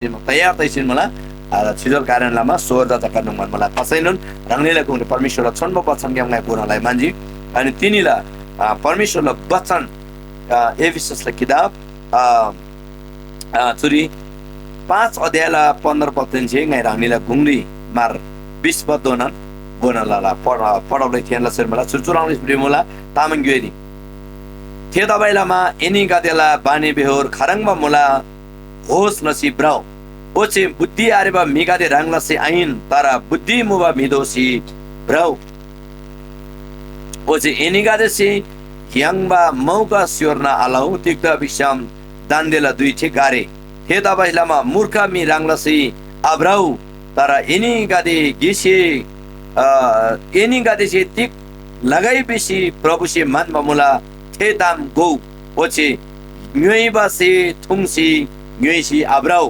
taya taisin mala chidol karan lama sorda takan man mala pasainun rangnila kung permission chonbo bachan gyam ngai pura lai manji ani tinila permission bachan Ephesus किताब चुरी 5 अध्यायला 15 पद चाहिँ ngai rangnila gungri mar 20 पद दोना बोनाला पढाउदै थिएनला सरमला चुचुराउने प्रेमला तामाङ ग्योरी थे दबाइलामा any गादेला बानी बेहोर खरङमा मुला होस नसी ब्राउ ओचे बुद्धि आरेबा मिगादे राङलासे आइन तारा बुद्धि मुबा मिदोसी ब्राउ ओचे एनी गादेसी यांगबा मौका स्योरना आलाउ तिक्ता बिशाम दान्देला दुई ठे गारे थे दबाइलामा मूर्खा मि राङलासे आब्राउ तारा एनी गादे गिसे एनी गादे से तिक लगाई बेसी प्रभु से मन बमुला थे दाम गौ ओचे न्योइबा से थुंसी न्योइसी आब्राउ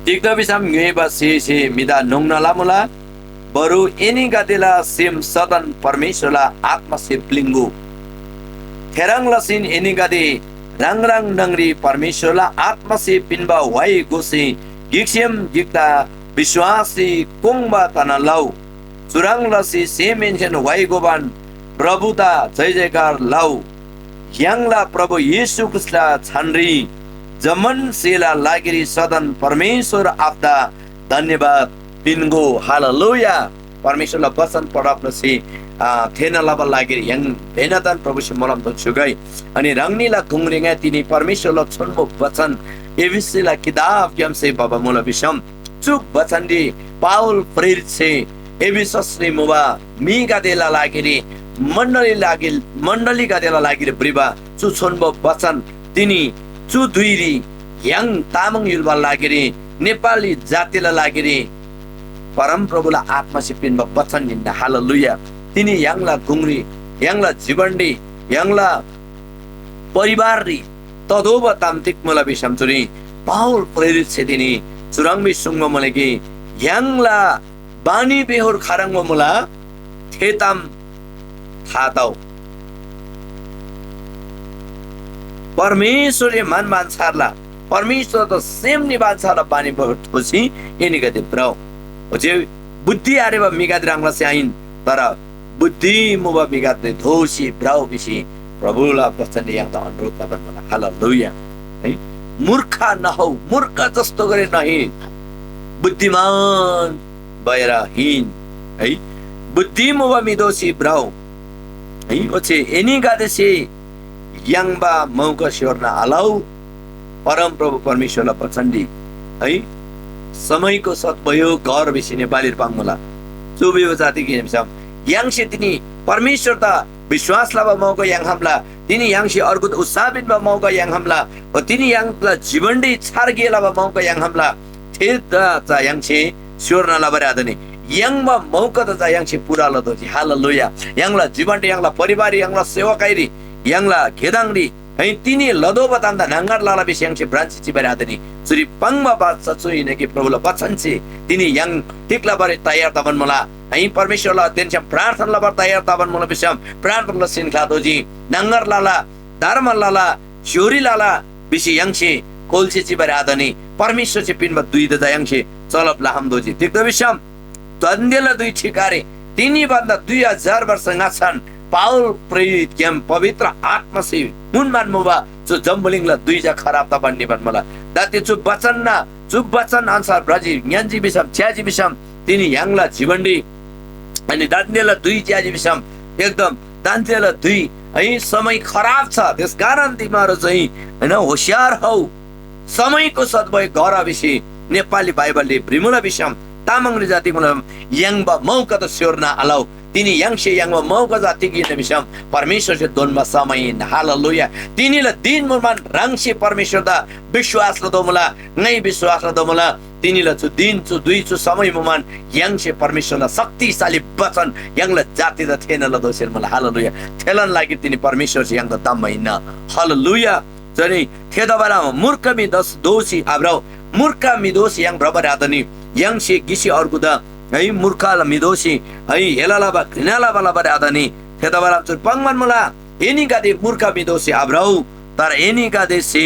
तिक्ता बिशाम न्योइबा से मिदा नोंगनाला मुला बरु एनी गादेला सेम सदन परमेश्वरला आत्मा से प्लिंगु थेरंग लसिन एनी गादे रंग रंग नंगरी परमेश्वरला आत्मा से पिनबा वाई गोसे गिक्सियम गिक्ता विश्वासी कुंबा तना लाउ चुरंग लसी से मेंशन वाई गोबान प्रभुता जय जयकार लाउ यांगला प्रभु यीशु क्रिस्टला छानरी जमन सेला लागिरी सदन परमेश्वर आपदा धन्यवाद पिनगो हालेलुया परमेश्वरला वचन पढाप्नसी थेन लबा लागिरी यङ भेनतन प्रभु से मलम त छुगै अनि रंगनीला घुंगरिङा तिनी परमेश्वरला छन्बो वचन एबिसीला किताब क्याम से बाबा मोला विषम चुक वचन दी पाउल प्रेरित से एबिससले मुबा मी गादेला लागिरी मण्डली गादेला लागिरी ब्रिबा चु छन्बो वचन तिनी चु दुइरी यङ तामाङ युलबा लागिरी नेपाली जातिला लागिरी परम प्रभुला आत्मा से पिनबा वचन दिन्दा हालेलुया तिनी यांगला घुंगरी यांगला जीवनडी यांगला परिवार री तदोब तामतिक मला विषम चुरी पाउल प्रेरित से तिनी चुरंगमी सुंग मलेगी यांगला बानी बेहोर खारंग मुला थेताम थाताउ परमेश्वरले मन मान्छारला परमेश्वर त सेम नि मान्छारला बानी बेहोर थोसी एनी गते ब्राउ ओजे बुद्धि आरेबा मिगाद राङला से आइन तर बुद्धि मुबा मिगाद धोसी ब्राउ बिसी प्रभुला वचन याङ त अनुरोध गर्न मला हालेलुया है मूर्खा नहौ मूर्ख जस्तो गरे नही बुद्धिमान भएर हिन है बुद्धि मुबा मिदोसी ब्राउ है ओचे एनी गादेसे याङबा मौका स्योर्ना आलाउ परम प्रभु परमेश्वरला वचन दि है समयको सद्प्रयोग घर बेसी नेपाली पाङमला चुबियो जाति के निसम याङसे तिनी परमेश्वर त विश्वास लाबा मौका याङ हमला तिनी याङसे अर्को उत्साहित बा मौका याङ हमला ओ तिनी याङला जीवनडी छारगे लाबा मौका याङ हमला थेदा चा याङसे स्योरना लाबा आदने याङमा मौका त याङसे पुरा लदोजी हालेलुया याङला जीवनडी याङला परिवार याङला सेवाकाइरी याङला घेदाङडी है तिनी लदो बतान्दा नांगार लाला बेसी याङसे ब्रान्ची चिबारे आदनी सुरी पंगमा बात सचुइ नेके प्रभुला वचन से तिनी याङ टिकला बारे तयार तबन मला है परमेश्वरला तेनच्या प्रार्थनाला बार तयार तबन मला बिसम प्रार्थनाला सिन खादोजी नांगार लाला धर्म लाला श्योरी लाला बेसी याङसे कोलसे चिबारे आदनी परमेश्वर से पिनमा दुई दजा याङसे चलप लाहम दोजी तिक बिसम तन्देला दुई ठिकारे तिनी भन्दा 2000 वर्ष नाछन् पाउल प्रेरित क्याम पवित्र आत्मा से मुनमान मुबा जो जम्बलिङला दुईजा खराब त भन्ने भन मला दाते चुप वचन अनुसार ब्रजी ज्ञानजी बिसम छ्याजी बिसम तिनी याङला जीवनडी अनि दान्देला दुई छ्याजी बिसम एकदम दान्देला दुई है समय खराब छ त्यसकारण तिमीहरु चाहिँ हैन होशियार हौ समयको सद्भाव गर विषय नेपाली बाइबलले ब्रिमुला बिसम तामाङ जाति मुला याङबा मौका त स्योर्ना अलाउ तिनी याङसे याङबा मौका जाति कि बिसम परमेश्वर से दोनमा समय हालेलुया तिनीले दिन मुमान राङसे परमेश्वर दा विश्वास लदो मुला नै विश्वास लदो मुला तिनीले छु दिन छु दुई छु समय मुमान याङसे परमेश्वरला शक्तिशाली वचन याङला जाति द थेन लदो सेल मुला हालेलुया थेलन लागि तिनी परमेश्वर से याङ द तम महिना हालेलुया जनी थेदबरा मूर्खमी दस दोषी आब्राउ मूर्खमी दोषी याङ ब्रबर आदनी याङसे गिसी अर्को द है मूर्खला मिदोसी है हेलाला बा घृणाला बाला बरे आदनी थेदबरा चुर पंगमान मुला एनी गादे मूर्खमी दोषी आब्राउ तर एनी गादे से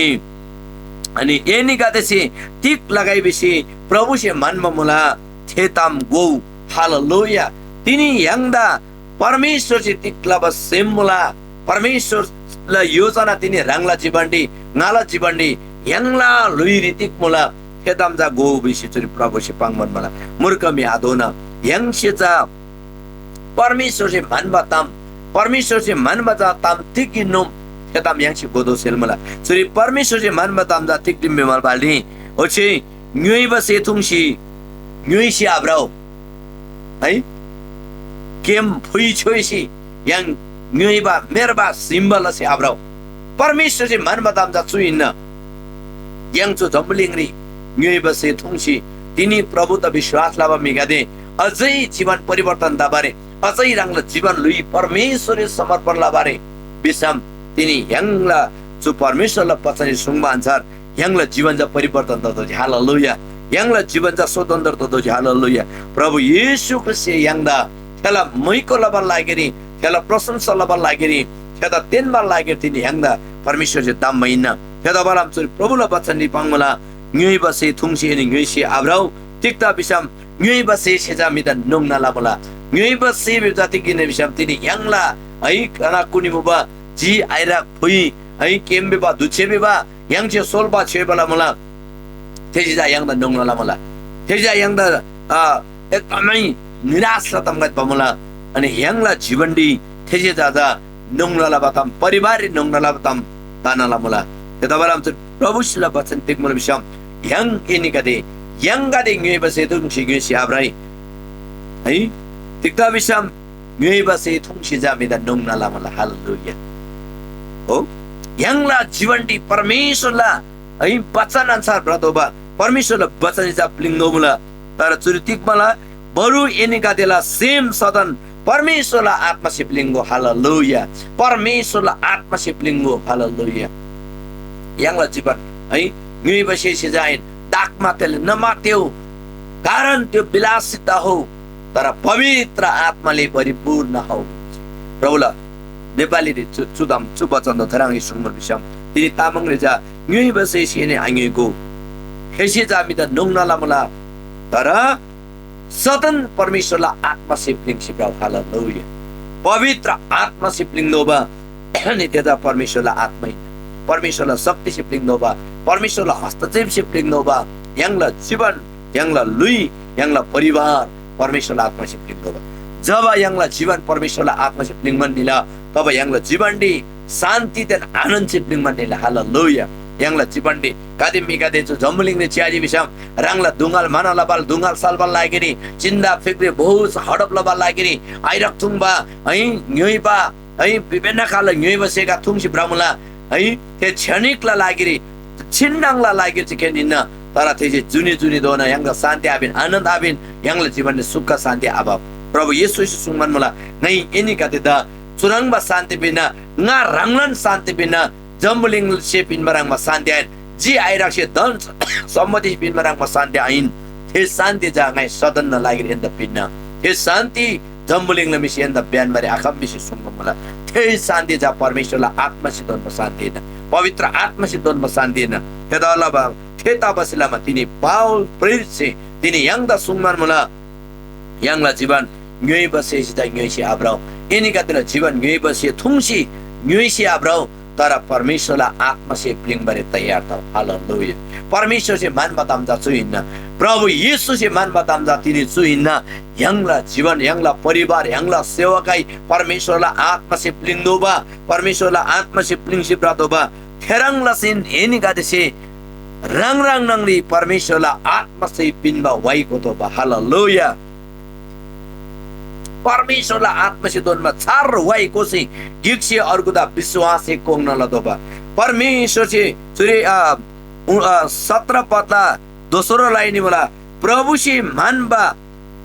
अनि एनिकादेशी टिक लगाइबेसी प्रभुसे मान्म मुला थेताम गो हालेलुया तिनी यांगदा परमेश्वरचे टिकला सेम मुला परमेश्वरला योजना तिनी रांगला जीवंडी नाला जीवंडी यांगला लुई टिक मुला थेतामजा गो बिसी चुरी प्रभुसे पांगमन मला मूर्खमी आदोना यांगशेचा परमेश्वरचे मानबाताम परमेश्वरचे मानबाचा ताम टिकिनुम थेताम यांगशी गोदो सेलमला चुरी परमेश्वरचे मानबाताम जा टिकलिम बेमाल बाली ओचे न्युइबा सेथुंगशी न्युइसी आब्राव है केम फुई छोइसी yang न्युइबा मेरबा सिम्बल से आब्राव परमेश्वरचे मानबाताम जा चुइन्न yang चु जम्बलिंगरी न्युइबा सेथुंगशी तिनी प्रभु त विश्वास लाबा मिगादे अझै जीवन परिवर्तन दाबारे अझै रांगला जीवन लुई परमेश्वरले समर्पण लाबारे बिसम तिनी यांगला जो परमेश्वरला पछाडि सुङमा अनुसार यांगला जीवनजा परिवर्तन ददो हालेलुया यांगला जीवनजा स्वतन्त्र ददो हालेलुया प्रभु येशू ख्रिस्ट यांगदा थेला मैको लबा लागेरी थेला प्रशंसा लबा लागेरी थेदा तेनबा लागेर तिनी यांगदा परमेश्वरले दाम महिना थेदा बालाम चुरी प्रभुला पछाडि पाङमला न्युइबा से थुङसी अनि न्युइसी आब्राउ टिकता बिसम न्युइबा से सेजा मिदा नोंगना लाबला न्युइबा से जाति किने बिसम तिनी यांगला है कना कुनिबा जी आइरा फुई है केमबेबा दुछेबेबा यांगचे सोलबा छेबला मला तेजिजा यांगदा नोंगला मला तेजिजा यांगदा एकदमै निराश तमगत बमला अनि यांगला जीवनडी तेजिजा जा नोंगला बातम परिवार नोंगला बातम तानाला मला तेदाबरा आमचं प्रभुला वचन तिकमल बिसम yang ini kade yang kade ngai base tung si ngai si abrai ai tikta bisam ngai base tung si jami da nong na lamala haleluya oh yang la जीवन दी परमेश्वर ला ai वचन अनुसार ब्रतोबा परमेश्वर ला वचन जा प्लिंगो मुला तर चुरितिक मला बरु एनी कादेला सेम सदन परमेश्वर ला आत्मा सिप्लिंगो haleluya परमेश्वर ला आत्मा सिप्लिंगो haleluya yang la जीवन ai ngai base si जाइन दाक मातेले नमात्यो कारण त्यो विलासिता हो तर पवित्र आत्माले परिपूर्ण हो प्रभुला नेपाली रे चुदाम चुबचन थराङी सुमर बिसम तिनी तामाङले जा न्युइ बसे सिने आङेको हेसे जामी त नोंगनाला मला तर सदन परमेश्वरला आत्मा सिप्लिङ सिप्राउ हालेलुया पवित्र आत्मा सिप्लिङ नोबा अनि त्यता परमेश्वरला आत्मै परमेश्वरला शक्ति सिप्लिङ नोबा परमेश्वरला हस्तक्षेप सिप्लिङ नोबा यांगला जीवन यांगला लुई यांगला परिवार परमेश्वरला आत्मा सिप्लिङ नोबा जब यांगला जीवन परमेश्वरला आत्मा सिप्लिङ मन्दिला तब यांगला जीवनडी शान्ति तेन आनन्द सिप्लिङ मन्दिला हालेलुया यांगला जीवनडी कादिमी कादेछु जम्बलिङले च्याजी बिसम रांगला दुंगाल मानाला बाल दुंगाल सालबाल लागेनी चिन्दा फेक्रे बहुत हडप लबा लागेनी आइरक थुङबा है न्युइबा है विभिन्न काल न्युइ बसेका थुङसी ब्राह्मणला है ते क्षणिकला लागेरी छिन्डाङला लागेर चाहिँ केनिन्न तर त्यसै जुनी जुनी दोना यांगला शान्ति आबिन आनन्द आबिन यांगला जीवनले सुख शान्ति आबा प्रभु येशू सुङमान मला नै एनी काते दा चुराङबा शान्ति बिना nga ranglan शान्ति बिना जम्बलिङ सेपिन बराङमा शान्ति आइन जी आइराक्से धन सम्मति पिन बराङमा शान्ति आइन हे शान्ति जाङै सदन न लागेर एन्द पिन्न हे शान्ति जम्बलिङले मिसि एन्द बिहान मारे आखम मिसि सुङ मला हे शान्ति जा परमेश्वरला आत्मा सिद्धनमा शान्ति न पवित्र आत्मा सिद्धनमा शान्ति न तेदालबा थेता बसिलामा तिनी पाउल प्रेरित से तिनी यांगदा सुङमान मला यांगला जीवन न्युइ बसे सिता न्युइसी आब्राउ एनिका तेला जीवन न्युइ बसे थुङसी न्युइसी आब्राउ तर परमेश्वरला आत्मा से प्लिङ बरे तयार त हालेलुया परमेश्वर से मान बताम जा छुइन्न प्रभु येशू से मान बताम जा तिनी छुइन्न यांगला जीवन यांगला परिवार यांगला सेवकाई परमेश्वरला आत्मा से प्लिङ दोबा परमेश्वरला आत्मा से प्लिङ से प्रातोबा थेराङला सिन एनिका देसे रङ रङ नङली परमेश्वरला आत्मा से पिनबा वाइको तो हालेलुया परमेश्वरला आत्मा से दोनमा चार वाइको से गिक्सी अर्गुदा विश्वास से कोंगना लदोबा परमेश्वर से चुरे 17 पदला दोस्रो लाइनी मला प्रभु से मानबा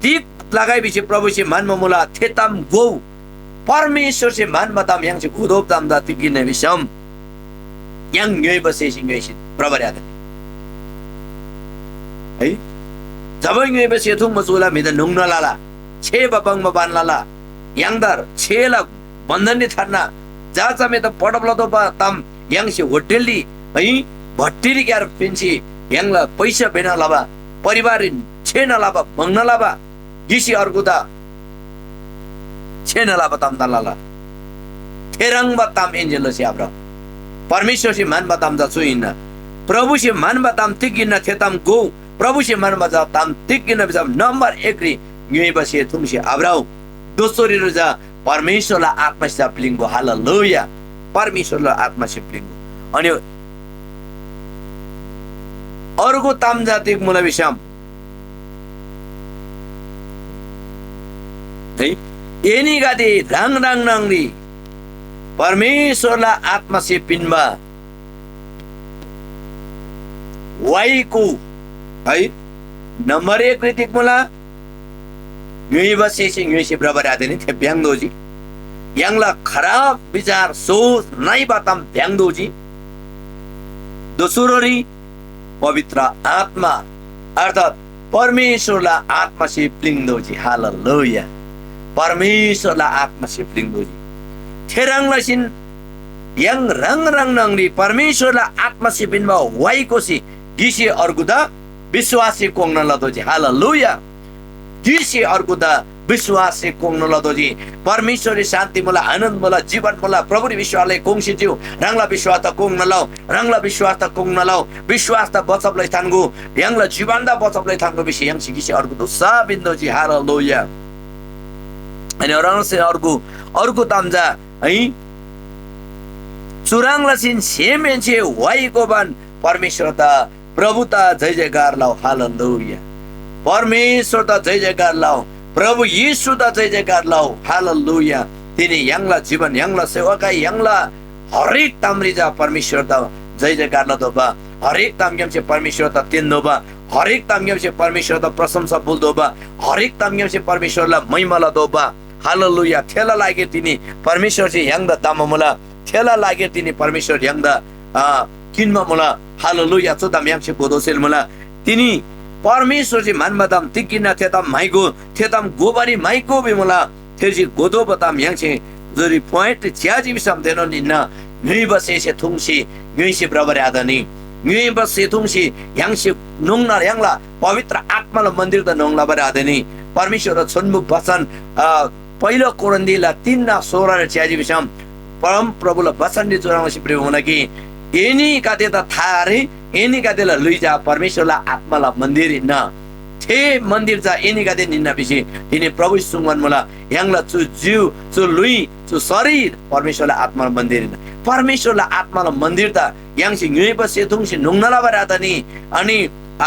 टिक लगाइ बिचे प्रभु से मानमा मुला थेताम गो परमेश्वर से मानमा ताम yang से गुदोब ताम दा तिकिने बिसम yang न्युइ बसे सिंगैसि प्रभर्या है जब न्युइ बसे थुम मसुला मिदा नोंगना लाला छे बबंग मबान लाला यांगदार छेला बन्धन नि थाना जा चमे त पडबल तो तम yang से होटेली है भट्टिरी क्यार पिन्सी यांला पैसा बेना लाबा परिवार छेन लाबा मंगना लाबा गिसी अर्कुदा छेन लाबा ताम तालाला थेरंग बताम एंजल से आब्रा परमेश्वर से मान बताम जा सुइना प्रभु से मान बताम तिकिना थेताम गो प्रभु से मान बताम तिकिना बिसाम नंबर 1 री न्युइ बसे तुमसे आब्राउ दोस्रो रि जा परमेश्वरलाई आत्मा से प्लिङ्गो हालेलुया परमेश्वरलाई आत्मा से प्लिङ्गो अनि अर्को ताम जातिक मूल विषम है एनी गादे रंग रंग नंगरी परमेश्वरलाई आत्मा से पिन्बा वाइको है नंबर 1 रीतिक मूला न्युइ बसे न्युइ से बराबर आदि नहीं थे ब्यांगदोजी यांगला खराब विचार सोच नहीं बताम ब्यांगदोजी दोस्रो री पवित्र आत्मा अर्थात परमेश्वरलाई आत्मा से प्लिङ्दोजी हालेलुया परमेश्वरलाई आत्मा से प्लिङ्दोजी थेरंगला सिन yang rang-rang nangri परमेश्वरलाई आत्मा से पिन्बा वाइकोसी गिसी अर्कुदा विश्वासी कोंगना लदोजी हालेलुया गिसी अर्कुदा विश्वासी कोंगना लदोजी परमेश्वरी शान्ति मला आनन्द मला जीवन मला प्रभुरी विश्वासले कोंगसी जिउ रंगला विश्वास त कोंगना लाउ रंगला विश्वास त कोंगना लाउ विश्वास त बचपलाई थान्गु यांगला जीवन दा बचपलाई थान्गु विषय yang गिसी अर्कुदा सा बिन्दोजी हालेलुया अनि रंगसे अर्को तामजा है चुरांगला सिन सेमेन्चे वाइको बन परमेश्वर त प्रभु त जय जयकार लाउ हालेलुया परमेश्वर त जय जयकार लाउ प्रभु येशू त जय जयकार लाउ हालेलुया तिनी यांगला जीवन यांगला सेवका यांगला हरेक तामरिजा परमेश्वर त जय जयकार लादोबा हरेक तामगेम से परमेश्वर त तिन्दोबा हरेक तामगेम से परमेश्वर त प्रशंसा बोल्दोबा हरेक तामगेम से परमेश्वरलाई महिमा लादोबा हालेलुया थेला लागे तिनी परमेश्वर से यांग द ताममुला थेला लागे तिनी परमेश्वर यांग द किनमा मुला हालेलुया चोदाम यांग से गोदोसेल मुला तिनी परमेश्वर से मान बताम तिकिना थेताम माइगो थेताम गोबारी माइको बे मुला थेजी गोदो बताम यांग से जरी पॉइंट च्याजी बिसम देनो निना न्युइ बसे से थुंगसी न्युइ से बराबर आदनी न्युइ बसे थुंगसी यांग से नोंगना यांगला पवित्र आत्माला मन्दिर त नोंगला बरे आदनी परमेश्वर छोन्मुख वचन पहिलो कोरिन्थीला 3:16 च्याजी बिसम परम प्रभुला वचन दि जोराउँसी प्रेम हुन कि एनी काते त थारे एनी कातेला लुइजा परमेश्वरलाई आत्माला मन्दिर न थे मन्दिर जा एनी काते निन्न बिसी तिनी प्रभु सुंगन मला यांगला चु जिउ चु लुइ चु शरीर परमेश्वरलाई आत्माला मन्दिर न परमेश्वरलाई आत्माला मन्दिर त यांगसी न्युइ बसे थुंगसी नोंगला बरे आदनी अनि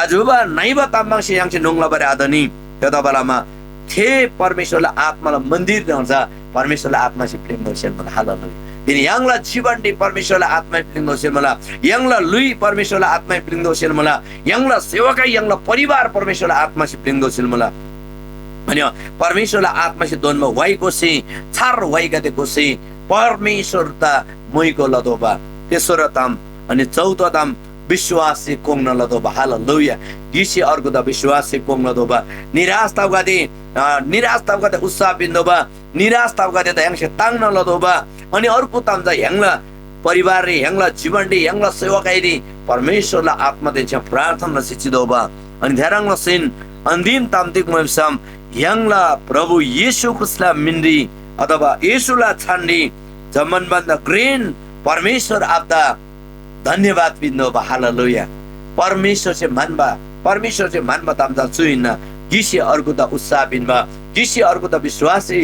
आजुबा नाइबा तामबांगसी यांगसी नोंगला बरे आदनी त्यता बेलामा थे परमेश्वरलाई आत्मालाई मन्दिर नहुन्छ परमेश्वरलाई आत्मा से प्रेम गर्छन् मलाई हालेलुया तिनी यांगला जीवन दि परमेश्वरलाई आत्मा प्रेम गर्छन् मलाई यांगला लुइ परमेश्वरलाई आत्मा प्रेम गर्छन् मलाई यांगला सेवका यांगला परिवार परमेश्वरलाई आत्मा से प्रेम गर्छन् मलाई अनि परमेश्वरलाई आत्मा से दोनमा वाइको से चार वाइका देखो से परमेश्वर त मोइको लदोबा तेस्रो ताम अनि चौथो ताम विश्वास से कोंग लदोबा हालेलुया गिसी अर्को त विश्वास से कोंग लदोबा निराश तावगादे उत्साह बिन्दोबा निराश तावगादे त यांगसे तांग लदोबा अनि अर्को ताम त यांगला परिवार रे यांगला जीवन रे यांगला सेवकाई रे परमेश्वरलाई आत्मा देन्छ प्रार्थना सिचिदोबा अनि धेरंगला सिन अन्तिम तामतिक मसम यांगला प्रभु येशू ख्रिस्टला मिन्दी अथवा येशूला छान्दी जमनबन्द ग्रेन परमेश्वर आपदा धन्यवाद बिन्दोबा हालेलुया परमेश्वर से मानबा तामजा चुइना गिसी अर्को त उत्साह बिन्दबा गिसी अर्को त विश्वासी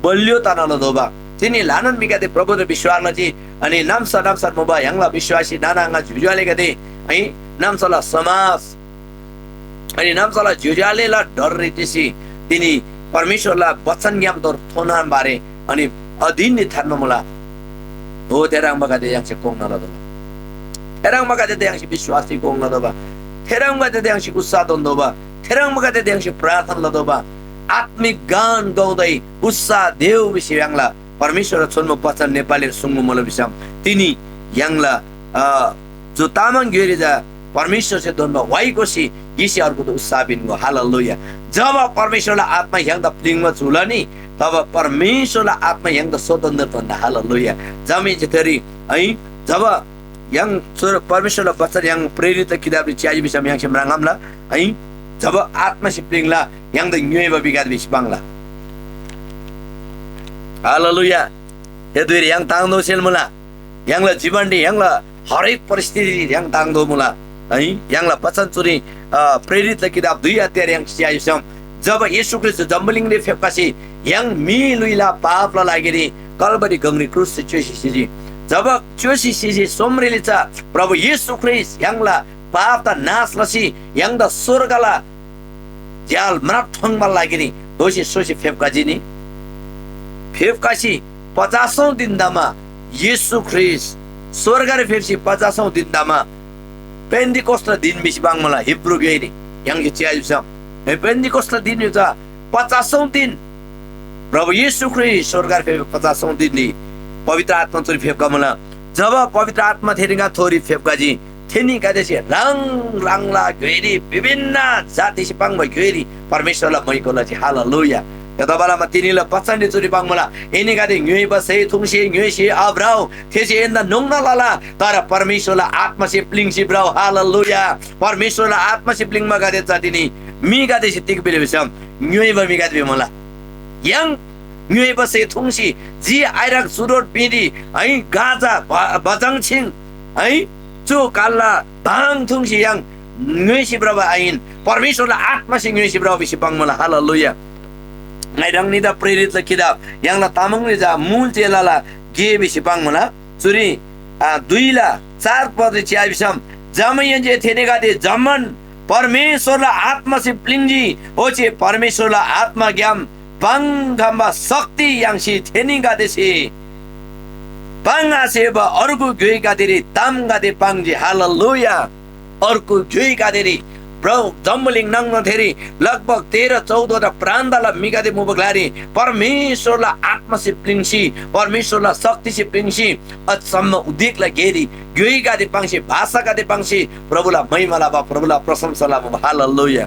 बलियो तानलदोबा तिनी लानन मिगादे प्रभु र विश्वासलाई अनि नामसा मोबा यांगला विश्वासी नानांगा जुजाले गदे है नामसला समाज अनि नामसला जुजालेला डर रीतिसी तिनी परमेश्वरलाई वचन ज्ञान दर थोनान बारे अनि अधीन नि थानमा मला हो तेराङ मगादे यांगसे कोंग नलदोबा तेराङ मगादे यांगसे विश्वासी कोंग नलदोबा तेराङ मगादे यांगसे उत्साह दन्दोबा तेराङ मगादे यांगसे प्रार्थना लदोबा आत्मिक गान गाउँदै उत्साह देव विषय यांगला परमेश्वर छोन्मु वचन नेपाली सुंगु मोल विषम तिनी यांगला जो तामाङ गेरिजा परमेश्वर से दोनमा वाइकोसी गिसी अर्को त उत्साह बिनको हालेलुया जब परमेश्वरलाई आत्मा यांग प्लिङमा चुलनी तब परमेश्वरलाई आत्मा यांग स्वतन्त्र भन्दा हालेलुया जमिन चाहिँ फेरि है जब yang permisola pasal yang prerit kitab di ciaji bisa yang semrangam lah ai jaba atma sipling lah yang the nyue ba bigat bis bangla haleluya yaduri yang tangdo sel mula yang la जीवन di yang la हरेक परिस्थिति yang tangdo mula ai yang la pasan churi prerit kitab 2 अध्याय yang ciaji sam जब येशू ख्रिस्ट जम्बलिङले फेपकासी yang mi luila पाप la लागेरी Calvary गंगनी क्रुस से चोसी जब चोसी सिजी सोमरेले छ प्रभु येशू ख्रिस्ट यंगला पाप ता नाश लसी यंग द स्वर्गला जाल मराठंग मा लागेरी दोसी सोसी फेपकाजिनी फेपकासी 50औं दिन दामा येशू ख्रिस्ट स्वर्गरे फेपसी 50औं दिन दामा पेन्टिकोस्ट दिन बिसबाङ मला हिब्रू गेरी यंग चियाजुसा पेन्टिकोस्ट दिन युता 50औं दिन प्रभु येशू ख्रिस्ट स्वर्गरे फेप 50औं दिन नि पवित्र आत्मा थोरी फेपका मला जब पवित्र आत्मा थेरिगा थोरी फेपका जी थेनी कादेसी रंग रंगला घेरी विभिन्न जाति सिपाङ भ घेरी परमेश्वरला मैकोला जी हालेलुया यताबाला म तिनीला पछाडी चोरी पाङ मला एनी गादे न्युइ बसे थुङसी न्युइसी अब्राउ थेसी एन्दा नोंगना लाला तर परमेश्वरला आत्मा से प्लिङसी ब्राउ हालेलुया परमेश्वरला आत्मा से प्लिङ मा गादे जातिनी मी गादे सितिक बेलेसम न्युइ ब मी गादे मला yang nyue ba se thungsi ji airak surot pidi ai gaza bajang ching ai chu kala bang thungsi yang nyue si braba ain परमेश्वरला आत्मा से nyue si braba bisi bang मला हालेलुया ngaidang ni da prerit la kidap yang la tamang ni ja मूल चेलाला ge bisi bang मला चुरी 2 ला 4 पद चिया बिसम जमय जे थेने गादे जमन परमेश्वरला आत्मा से प्लिंजी ओचे परमेश्वरला आत्मा ज्ञान 방감바 शक्ति 양시 테닝가 되시 방아세바 अर्को 교회가들이 담가데 방지 할렐루야 अर्को 교회가들이 ब्रो जम्बलिङ नङ धेरै लगभग 13-14 वटा प्रान्तला मिगादे मुबगलारी परमेश्वरला आत्मा से प्लिंसी परमेश्वरला शक्ति से प्लिंसी अचम्म उद्देकला गेरी 교회가데 방시 भाषा가데 방시 प्रभुला महिमाला बा प्रभुला प्रशंसाला बा हालेलुया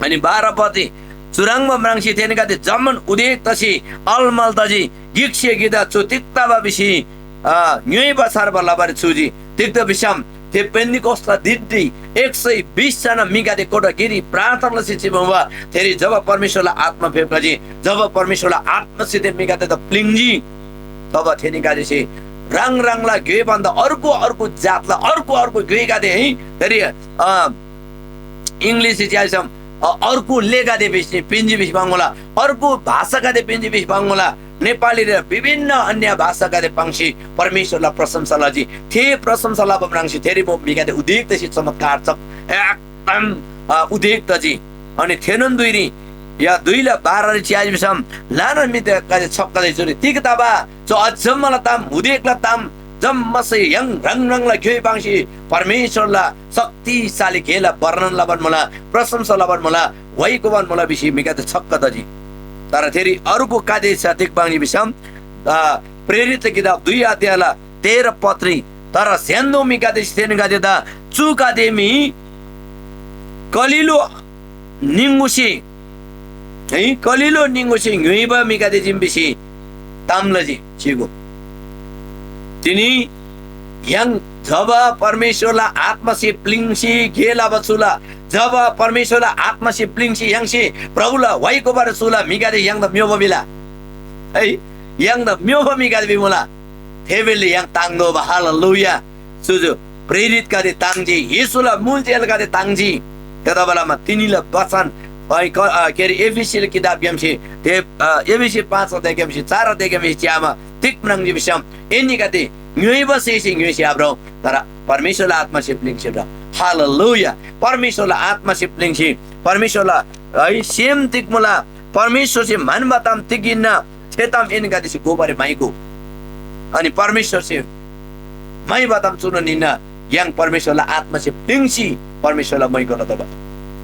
अनि 12 पति Surangma merangsi teni kate zaman udik tasi almal taji gikse gida cu tikta ba bisi nyui basar ba labar cuji tikta bisam te Pentecosta diddi 120 जना मिगादे कोटा गिरी प्रार्थना से चिबवा तेरी जब परमेश्वरला आत्मा फेपका जी जब परमेश्वरला आत्मा से ते मिगादे त प्लिङजी तब थेनी गादे से रंग रंगला गे बन्द अर्को अर्को जातला अर्को गे गादे है तेरी इंग्लिश चाहिँ अर्को लेगा दे बेसी पिन्जी बिस बाङला अर्को भाषा का दे पिन्जी बिस बाङला नेपाली र विभिन्न अन्य भाषा का दे पंक्षी परमेश्वरला प्रशंसाला जी थे प्रशंसाला बमरांसी धेरै म बिगा दे उदिक तसी चमत्कार छ एकदम उदिक तजी अनि थेनन दुइरी या 2 ला 12 रे चियाज बिसम लान मित का छक्का दे जोरी तिक ताबा जो अजम्मला ताम उदिकला ताम जम्मसे यङ रङ रङला घेइ बाङसी परमेश्वरला शक्तिशाली खेला वर्णनला बन मला प्रशंसाला बन मला वैको बन मला बिसी मिगा त छक्क दजी तर धेरै अरुको कादे सातिक बाङी बिसम प्रेरित किताब 2 अध्यायला 13 पत्री तर स्यान्दो मिगा दे स्तेन गादे दा चुका देमी कलिलो निंगुसी है कलिलो निंगुसी घेइबा मिगा दे जिम्बिसी तामलजी छिगो तिनी yang जब परमेश्वरला आत्मा से प्लिङसी गेला बचुला जब परमेश्वरला आत्मा से प्लिङसी यङसी प्रभुला वाइको बार सुला मिगादे yang द म्योबा बिला है yang द म्योबा मिगादे बिमला थेबेले yang ताङदो बा हालेलुया सुजु प्रेरित गरे ताङजी येशुला मूल जेल गरे ताङजी त्यताबेलामा तिनीला वचन के अरे एफिसी किताब यमसी ते एफिसी 5 अध्याय यमसी 4 अध्याय यमसी च्यामा तिक्मनङजी बिसम एनी गते न्युइ बसेसी न्युइ स्याब्रो तर परमेश्वरला आत्मा से प्लिङसी ब्रा हालेलुया परमेश्वरला आत्मा से प्लिङसी परमेश्वरला है सेम तिक्मला परमेश्वर से मानवताम तिगिन छेताम एनी गते से गोबारे माइको अनि परमेश्वर से माइ बाताम चुननिन yang परमेश्वरला आत्मा से प्लिङसी परमेश्वरला माइको नतबा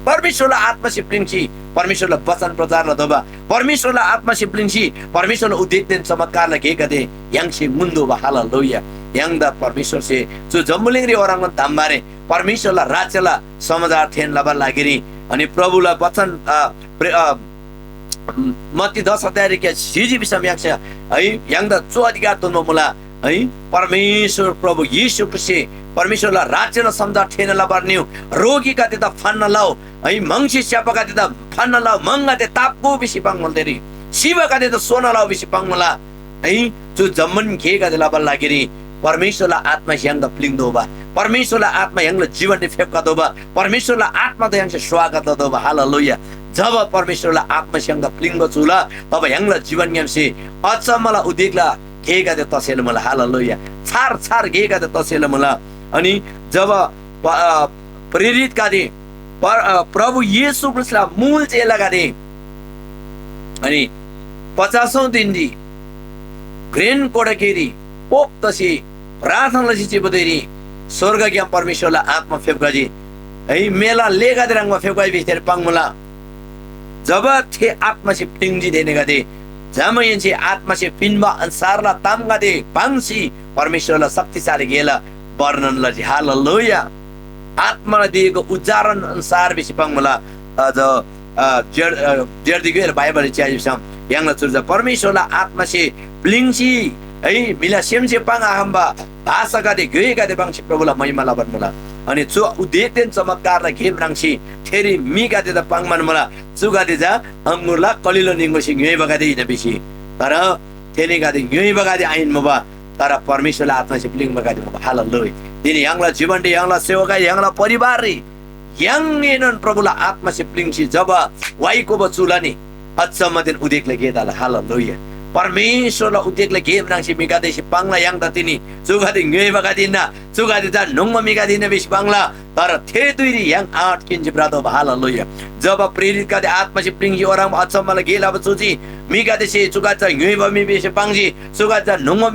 परमेश्वरला आत्मा से प्लिङसी परमेश्वरला वचन प्रचार नतबा परमेश्वरला आत्मा से प्लिङसी परमेश्वरला उद्देश्य चमत्कार लगे गदे yang से मुन्दो बा हालेलुया yang दा परमेश्वर से जो जम्बुलिङरी ओराङ ताम्बारे परमेश्वरला राज्यला समाचार थेन लबा लागिरी अनि प्रभुला वचन मत्ती 10 अध्याय के सिजी बिसम याक्छ है yang दा चो अधिकार तनो मुला है परमेश्वर प्रभु यीशु ख्रिस्ट परमेश्वरलाई राज्य र सम्झा ठेनला बर्निउ रोगीका ते त फन्न लाओ है मंगसी स्यापका ते त फन्न लाओ मंगा ते तापको बिसी पांगमलदेरी शिवका ते त सोना लाओ बिसी पांगमला है जो जम्मन घेगा देला बल लागेरी परमेश्वरलाई आत्मा ह्यांग प्लिङदोबा परमेश्वरलाई आत्मा ह्यांग जीवन फेपका दोबा परमेश्वरलाई आत्मा द ह्यांग स्वागत दोबा हालेलुया जब परमेश्वरलाई आत्मा ह्यांग प्लिङ बचुला तब ह्यांग जीवन ह्यांसे अचम्मला उदेगला घेगा दे तसेल मला हालेलुया छार छार घेगा दे तसेल मला अनि जब प्रेरित कादे प्रभु येशू ख्रिस्टलाई मूल चेला कादे अनि 50औं दिन दी ग्रेन कोडकेरी पोप तसी प्रार्थना लसी बदेरी स्वर्ग ज्ञान परमेश्वरलाई आत्मा फेपगाजी है मेला लेगा दे रंगमा फेपगाई बिस्तार पांगमुला जब थे आत्मा से पिंगजी देने का दे जमयन से आत्मा से पिनबा अंसारला तामगा दे पांगसी परमेश्वरलाई शक्तिशाली गेला वर्णन लजी हालेलुया आत्मा दिएको उच्चारण अनुसार बेसी पांगमुला ज जेर्दिगेर बाइबल चाहिसम यांगला चुर्जा परमेश्वरलाई आत्मा से ब्लिङसी है मिला सेमसे पाङ आहम्बा भाषाका दे गएका दे बांगसी प्रभुलाई महिमाला बन्मुला अनि चो उदेतेन चमत्कारलाई घेम रांगसी थेरी मिगा दे पाङ मनमुला चुगा दे जा अंगुरला कलिलो निंगोसी ङै बगादे इन बेसी तर थेनीगा दे ङै बगादे आइन मबा तर परमेश्वरलाई आत्मा से ब्लिङ बगादे मबा हालेलुया दिनी यांगला जीवन दे यांगला सेवका यांगला परिवार रे यांगेनन प्रभुलाई आत्मा से ब्लिङसी जब वाइको बचुलानी अचम्म दिन उदेकले गेदाला हालेलुया परमेश्वरलाई उदेकले गेम रांगसी मिगादेसी पांगला yang तिनी चुगादे ङै बगादिना चुगादे जा नोंगमा मिगादिना बेसी पांगला तर थे दुइरी yang 8 किन्जी ब्रादो हालेलुया जब प्रेरित कादे आत्मा से प्लिङजी ओराम अचम्मला गेला बचुजी मिगादेसी चुगाचा ङै बमी बेसी पांगजी चुगाचा नोंगमा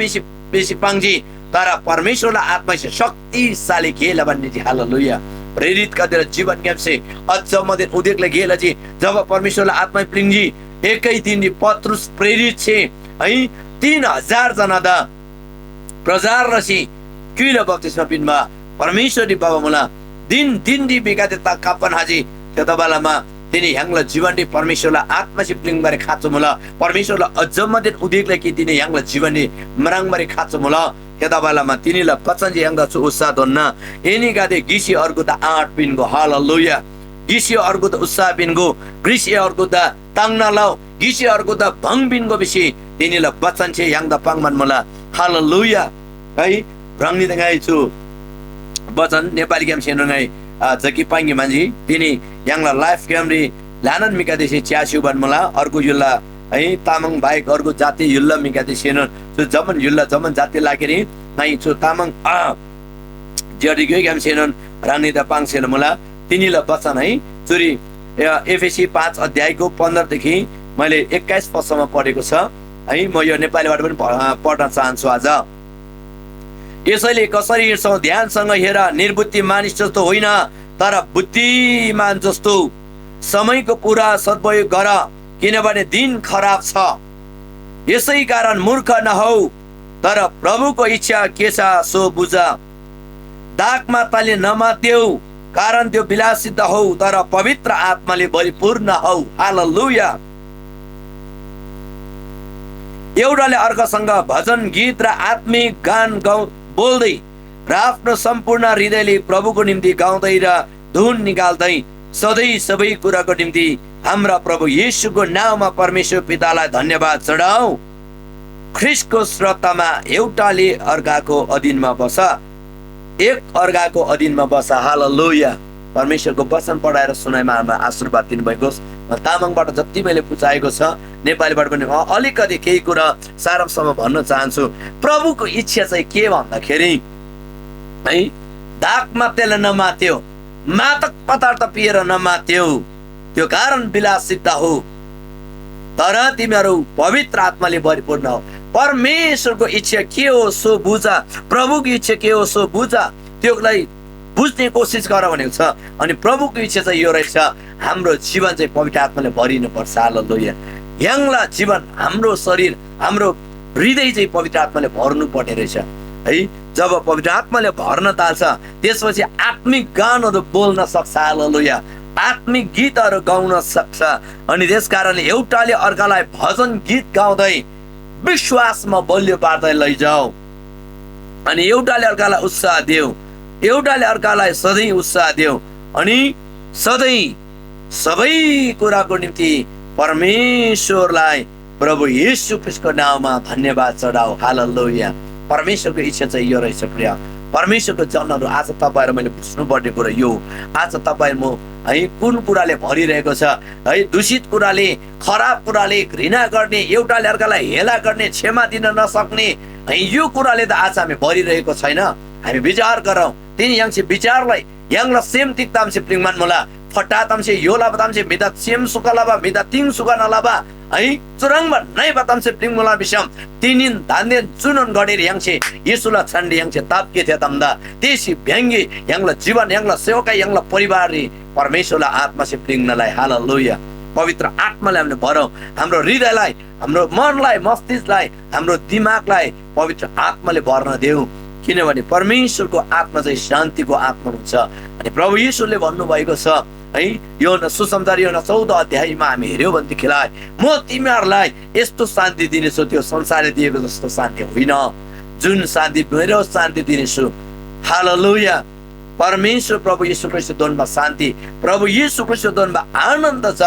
बेसी पांगजी तर परमेश्वरलाई आत्मा से शक्तिशाली गेला बन्नेजी हालेलुया प्रेरित कादे जीवन ज्ञान से अचम्म दिन उदेकले गेला जी जब परमेश्वरलाई आत्मा प्लिङजी एकै दिन पत्रुस प्रेरित छे है 3000 जना दा प्रजार रसी किला बक्तिस्मा पिनमा परमेश्वरी बाबा मुला दिन दिन दी बेगाते ता कापन हाजी त्यताबालामा तिनी ह्यांगला जीवन दे परमेश्वरलाई आत्मा से प्लिङ बारे खाचो मुला परमेश्वरलाई अजम्म दिन उदेकले कि तिनी ह्यांगला जीवन दे मराङ बारे खाचो मुला त्यताबालामा तिनीला पचनजी ह्यांगदा छु उत्साह दन्ना एनी गादे गिसी अर्को त 8 पिनको हालेलुया गिसी अर्को त उत्साह पिनको ग्रिसी अर्को त तांगना लाओ गिसी अर्को त भङ पिनको बेसी तिनीला बचन छे ह्यांगदा पाङमान मला हालेलुया है रंगनी दंगाइ छु बचन नेपाली गेम सेनंगाइ जकी पाङ्गी मान्छे तिनी ह्यांगला लाइफ गेम रे लानन मिकादेसी च्यास्यु बन मला अर्को युल्ला है तामाङ बाइक अर्को जाति युल्ला मिकादेसी सेनन जो जमन युल्ला जमन जाति लागेरी नाइ छु तामाङ जडिगै गेम सेनन रानी द पाङसेल मला तिनीला बचन है चुरी एफएसी 5 अध्यायको 15 देखि मैले 21 पदसम्म पढेको छ है म यो नेपालीबाट पनि पढ्न चाहन्छु आज यसैले कसरी हिँड्छौ ध्यानसँग हेर निर्बुद्धि मानिस जस्तो होइन तर बुद्धिमान जस्तो समयको पूरा सद्प्रयोग गर किनभने दिन खराब छ यसै कारण मूर्ख नहौ तर प्रभुको इच्छा के छ सो बुझ दागमा ताली नमात्यौ कारण त्यो विलासित हौ तर पवित्र आत्माले परिपूर्ण हौ हालेलुया एउटाले अर्कासँग भजन गीत र आत्मिक गान बोल्दै र आफ्नो सम्पूर्ण हृदयले प्रभुको निम्ति गाउँदै र धुन निकाल्दै सधैँ सबै कुराको निम्ति हाम्रा प्रभु येशूको नाममा परमेश्वर पितालाई धन्यवाद चढाऊ ख्रिस्टको श्रद्धामा एउटाले अर्काको अधीनमा बस एक अर्काको अधीनमा बस हालेलुया परमेश्वरको वचन पढाएर सुनाइमा हामीलाई आशीर्वाद दिनुभएको तामाङबाट जति मैले पुचाएको छ नेपालीबाट पनि अलिकति केही कुरा सारांशमा भन्न चाहन्छु प्रभुको इच्छा चाहिँ के भन्दाखेरि है दागमा तेल नमात्यो मादक पदार्थ पिएर नमात्यो त्यो कारण विलासित हो तर तिमीहरू पवित्र आत्माले परिपूर्ण हो परमेश्वरको इच्छा के हो सो बुझ प्रभुको इच्छा के हो सो बुझ त्यसलाई बुझ्ने कोसिस गर भनेको छ अनि प्रभुको इच्छा चाहिँ यो रहेछ हाम्रो जीवन चाहिँ पवित्र आत्माले भरिनु पर्छ हालेलुया ह्यांगला जीवन हाम्रो शरीर हाम्रो हृदय चाहिँ पवित्र आत्माले भर्नु पर्ने रहेछ है जब पवित्र आत्माले भर्न थाल्छ त्यसपछि आत्मिक गानहरू बोल्न सक्छ हालेलुया आत्मिक गीतहरू गाउन सक्छ अनि त्यसकारणले एउटाले अर्कालाई भजन गीत गाउँदै विश्वासमा बलियो पार्दै लैजाऊ अनि एउटाले अर्कालाई उत्साह देऊ, एउटाले अर्कालाई सधैँ उत्साह देऊ अनि सधैँ सबै कुराको निम्ति परमेश्वरलाई प्रभु येशू ख्रीष्टको नाममा धन्यवाद चढाऊ। हालेलुया। परमेश्वरको इच्छा चाहिँ यो रहेछ प्रिय परमेश्वरको जनहरू। आज तपाईहरु मैले बुझ्नुपर्ने कुरा यो, आज तपाईहरु है कुन कुराले भरिरहेको छ है? दूषित कुराले, खराब कुराले, घृणा गर्ने, एउटाले अर्कालाई हेला गर्ने, क्षमा दिन नसक्ने है, यो कुराले त आज हामी भरिरहेको छैन। हामी विचार गरौँ तिनी यांसे विचारलाई यांला सेम तिक्तामसे प्रिङमान मोला फटातामसे योला बतामसे मिदा सेम सुकालाबा मिदा तिङ सुकानालाबा है चुरङमा नै बतामसे प्रिङमोला विषम तिनिन धान्देन चुनन गडेर यांसे येशुला छन्डे यांसे तापके थे तमदा तेसी भ्यांगे यांला जीवन यांला सेवका यांला परिवारले परमेश्वरलाई आत्मासे प्रिङनलाई। हालेलुया। पवित्र आत्माले हामीले भरौँ, हाम्रो हृदयलाई, हाम्रो मनलाई, मस्तिष्कलाई, हाम्रो दिमागलाई पवित्र आत्माले भर्न देऊ, किनभने परमेश्वरको आत्मा चाहिँ शान्तिको आत्मा हुन्छ। अनि प्रभु येशूले भन्नुभएको छ है, योहन्ना सुसमाचार योहन्ना 14 अध्यायमा हामी हेर्यौँ भनेदेखिलाई म तिमीहरूलाई यस्तो शान्ति दिनेछु, त्यो संसारले दिएको जस्तो शान्ति होइन, जुन शान्ति मेरो शान्ति दिनेछु। हालेलुया। परमेश्वर प्रभु येशू ख्रीष्टद्वारा शान्ति, प्रभु येशू ख्रीष्टद्वारा आनन्द छ,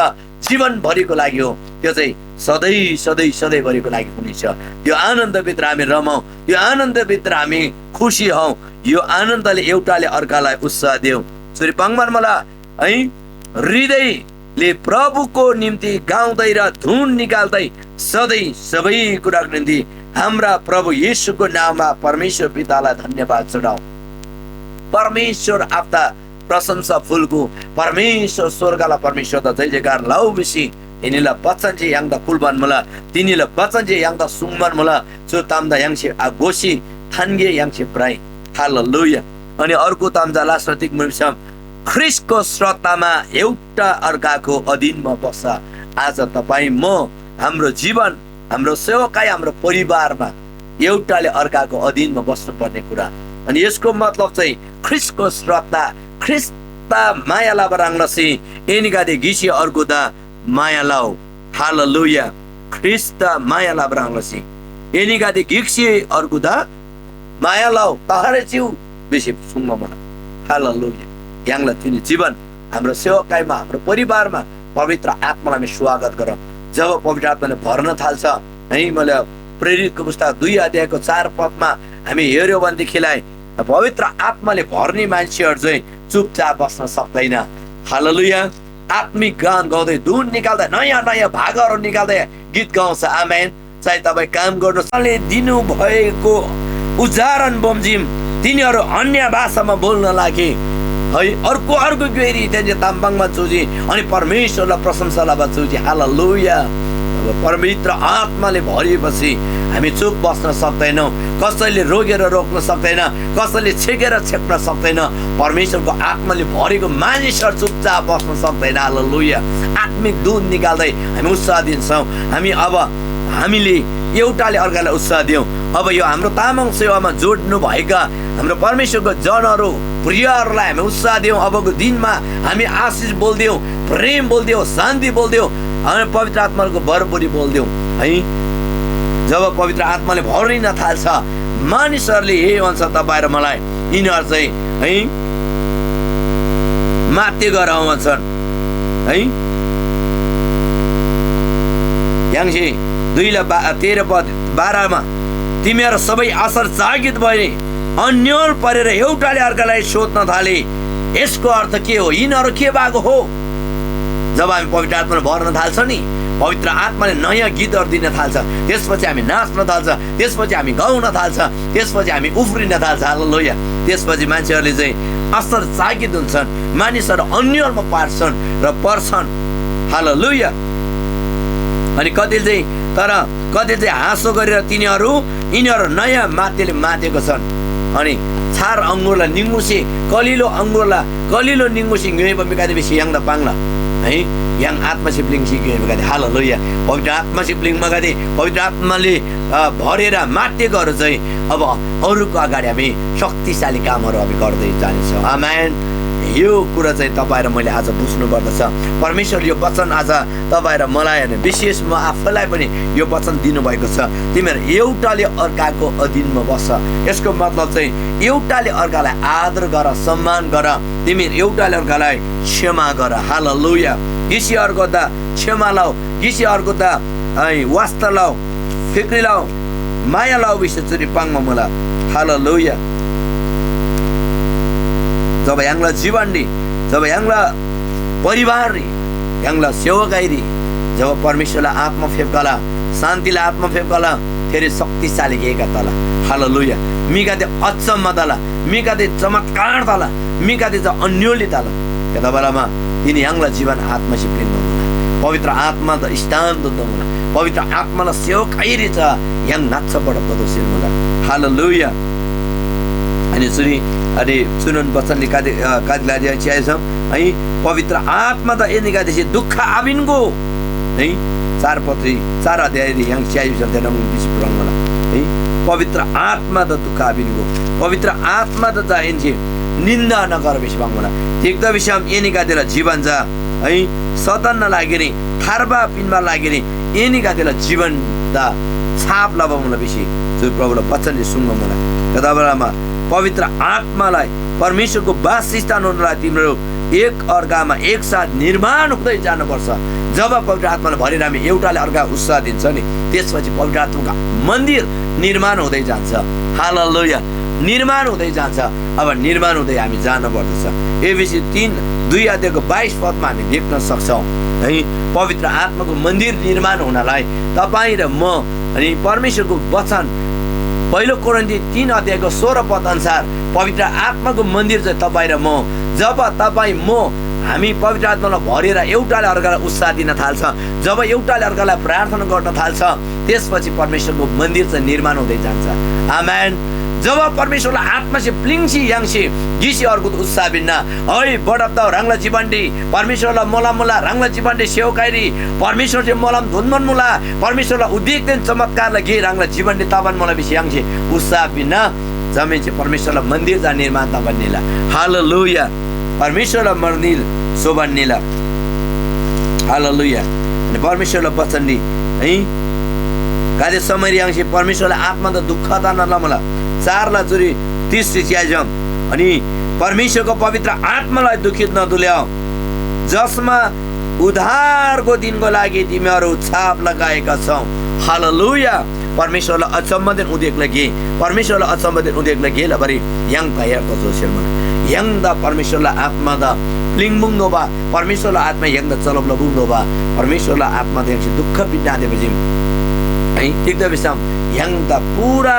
जीवनभरिको लागि हो। त्यो चाहिँ सधैँ सधैँ सधैँभरिको लागि हुनेछ। त्यो आनन्दभित्र हामी रमाउँ, त्यो आनन्दभित्र हामी खुसी हौँ। यो आनन्दले एउटाले अर्कालाई उत्साह देऊ। छोरी पाङमान मलाई है हृदयले प्रभुको निम्ति गाउँदै र धुन निकाल्दै सधैँ सबै कुराको निम्ति हाम्रा प्रभु येशूको नाममा परमेश्वर पितालाई धन्यवाद चढाऊ। परमेश्वर आफ्ना प्रशंसा फुलको परमेश्वर स्वर्गला परमेश्वर द जय जयकार लाउ बेसी तिनीलाई बचन चाहिँ याङदा कुलबान मला तिनीलाई बचन चाहिँ याङदा सुङमान मला चो तामदा याङसे आगोसी थान्गे याङसे प्राय। हालेलुया। अनि अर्को तामदा लास्टिक मुसम ख्रीष्टको श्रद्धामा एउटा अर्काको अधीनमा बस्छ। आज तपाईँ म हाम्रो जीवन, हाम्रो सेवकाई, हाम्रो परिवारमा एउटाले अर्काको अधीनमा बस्नुपर्ने कुरा। अनि यसको मतलब चाहिँ ख्रीष्टको श्रद्धा, ख्रीष्टता माया लाबराङलसी एनिगादे गिसी अर्को दा माया लाउ। हालेलुया। ख्रीष्टता माया लाबराङलसी एनिगादे गिसी अर्को दा माया लाउ तहरे चिउ बेसी सुङ्ग मन। हालेलुया। यांगला तिनी जीवन हाम्रो सेवकाईमा, हाम्रो परिवारमा पवित्र आत्मालाई हामी स्वागत गरौँ। जब पवित्र आत्माले भर्न थाल्छ है, मैले प्रेरितको पुस्तक 2 अध्यायको 4 पदमा हामी हेर्यौँ भनेदेखिलाई पवित्र आत्माले भर्ने मान्छेहरू चाहिँ चुपचाप बस्न सक्दैन। हालेलुया। आत्मिक गान गाउँदै, धुन निकाल्दै, नयाँ नयाँ भागहरू निकाल्दै गीत गाउँछ। आमेन। चाहे तपाईँ काम गर्नुले दिनु भएको उच्चारण बमजिम तिनीहरू अन्य भाषामा बोल्न लागे है, अर्को अर्को गएर त्यहाँ ताम्बाङमा चुजी अनि परमेश्वरलाई प्रशंसालाई बचुजी। हालेलुया। अब पवित्र आत्माले भरिएपछि हामी चुप बस्न सक्दैनौँ, कसैले रोकेर रोक्न सक्दैन, कसैले छेकेर छेक्न सक्दैन। परमेश्वरको आत्माले भरेको मानिसहरू चुपचाप बस्न सक्दैन। हालेलुया। आत्मिक दूध निकाल्दै हामी उत्साह दिन्छौँ। हामीले एउटाले अर्कालाई उत्साह दियौँ। अब यो हाम्रो तामाङ सेवामा जोड्नु भएका हाम्रो परमेश्वरको जनहरू, प्रियहरूलाई हामी उत्साह दियौँ। अबको दिनमा हामी आशिष बोल्दियौँ, प्रेम बोल्दियौँ, शान्ति बोल्दियौँ, अनि पवित्र आत्माको भरपुरी बोल्दियौँ है। जब पवित्र आत्माले भरिन थाल्छ मानिसहरूले हे भन्छ तपाईँ र मलाई यिनीहरू चाहिँ है मात्य गराउँ भन्छन् है। याङसे 2:13-12 तिमीहरू सबै असर जागृत भए अन्यल परेर एउटाले अर्कालाई सोध्न थाले, यसको अर्थ के हो? यिनीहरू के भएको हो? जब हामी पवित्र आत्माले भर्न थाल्छ नि, पवित्र आत्माले नयाँ गीतहरू दिन थाल्छ, त्यसपछि हामी नाच्न थाल्छ, त्यसपछि हामी गाउन थाल्छ, त्यसपछि हामी उफ्रिन थाल्छ। हालेलुया। त्यसपछि मान्छेहरूले चाहिँ असर जागृत हुन्छन्, मानिसहरू अन्यलमा पार्छन् र पर्छन्। हालेलुया। अनि कतिले चाहिँ हाँसो गरेर यिनीहरू नयाँ मातेले मातेको छन्। अनि छार अङ्गुरलाई निङ्गुसी कलिलो निङ्गुसी घुमेप बिकादे बेसी याङदा पाङ्ला है, याङ आत्मा सिप्लिङ सिक्यो बिकादे। हालेलुया। पवित्र आत्मा सिप्लिङ मगादे पवित्र आत्माले भरेर मातेकोहरू चाहिँ अब अरूको अगाडि हामी शक्तिशाली कामहरू हामी गर्दै जानेछौँ। आमेन। यो कुरा चाहिँ तपाईँ र मैले आज बुझ्नुपर्दछ। परमेश्वर यो वचन आज तपाईँ र मलाई होइन, विशेष म आफैलाई पनि यो वचन दिनुभएको छ, तिमीहरू एउटाले अर्काको अधीनमा बस। यसको मतलब चाहिँ एउटाले अर्कालाई आदर गर, सम्मान गर, तिमीहरू एउटाले अर्कालाई क्षमा गर। हालेलुया। किसी अर्को त क्षमा लाऊ, किसी अर्को त वास्ता लाऊ, फिक्री लाऊ, माया लाऊ, विशेष पाङ्मा मलाई। हालेलुया। जब यांगला जीवनले, जब यांगला परिवारले, यांगला सेवकाईले जब परमेश्वरलाई आत्मा फेपकाला, शान्तिलाई आत्मा फेपकाला, धेरै शक्तिशाली गेका तला। हालेलुया। मिका ते अचम्म तला, मिका ते चमत्कार तला, मिका ते अन्योले तला। यता बेलामा तिनी यांगला जीवन आत्माशी प्रेम गर्नुला, पवित्र आत्मा त स्थान दिनुला, पवित्र आत्मालाई सेवकाईले छ yang natsa pada podosil mula. Haleluya. Ani suni ade sunan वचन निकाले कादिला चाहिँ छ है पवित्र आत्मा त ए निकाले चाहिँ दुःख आबिनको है 4 पत्री 4 अध्याय यहाँ चाहिँ छ त्यहाँ बिस प्रङला है पवित्र आत्मा त दुःख आबिनको पवित्र आत्मा त चाहिँ निन्दा नगर विश्वाङ होला देख्दा विषम ए निकाले जीवन जा है सतन नलागिने थारबा पिनमा लागिने ए निकाले जीवन दा छाप लबाउला बेसी जो प्रभुले वचनले सुन्न मलाई कदा बेलामा पवित्र आत्मालाई परमेश्वरको वासस्थान हुनलाई तिम्रो एक अर्कामा एक साथ निर्माण हुँदै जानुपर्छ। जब पवित्र आत्माले भरेर हामी एउटाले अर्का उत्साह दिन्छ नि त्यसपछि पवित्र आत्माको मन्दिर निर्माण हुँदै जान्छ। हालेलुया। निर्माण हुँदै जान्छ। अब निर्माण हुँदै हामी जानुपर्दछ। एफिसी 3:2 अध्यायको 22 पदमा हामी देख्न सक्छौं है पवित्र आत्माको मन्दिर निर्माण हुनलाई तपाई र म अनि परमेश्वरको वचन पहिलो कोरिन्थी 3 अध्यायको 16 पद अनुसार पवित्र आत्माको मन्दिर चाहिँ तपाईँ र म जब तपाईँ म हामी पवित्र आत्मालाई भरेर एउटाले अर्कालाई उत्साह दिन थाल्छ जब एउटाले अर्कालाई प्रार्थना गर्न थाल्छ त्यसपछि परमेश्वरको मन्दिर चाहिँ निर्माण हुँदै जान्छ। आमेन। जब परमेश्वरलाई आत्मा से प्लिङसी यांगसी गिसी अर्को उत्साह भिन्न है बडप्ता रंगला जीवनडी परमेश्वरलाई मोला मोला रंगला जीवनडी सेवकाइरी परमेश्वर से मोलाम धुनमन मुला परमेश्वरलाई उद्देक दिन चमत्कारलाई गे रंगला जीवनडी ताबन मोला बिसी यांगसी उत्साह भिन्न जमिन से परमेश्वरलाई मन्दिर जा निर्माण ता बन्नेला। हालेलुया। परमेश्वरलाई मन्दिर सो बन्नेला। हालेलुया। अनि परमेश्वरलाई वचन दि है काले समय यांगसी परमेश्वरलाई आत्मा त दुःख ता नला मला 4 ला चोरी 30 चियाजम अनि परमेश्वरको पवित्र आत्मालाई दुखित नतुल्याऊ जसमा उद्धारको दिनको लागि तिमीहरू छाप लगाएका छौ। हालेलुया। परमेश्वरलाई अचम्म दिन उदेक लगे परमेश्वरलाई अचम्म दिन उदेक लगे लबरी यङ पायर त जोसेल मन यङ दा परमेश्वरलाई आत्मा दा प्लिङबुङ नोबा परमेश्वरलाई आत्मा यङ दा चलब लबुङ नोबा परमेश्वरलाई आत्मा देखि दुःख बिना देबजिम है ठीक द विसम यङ दा पूरा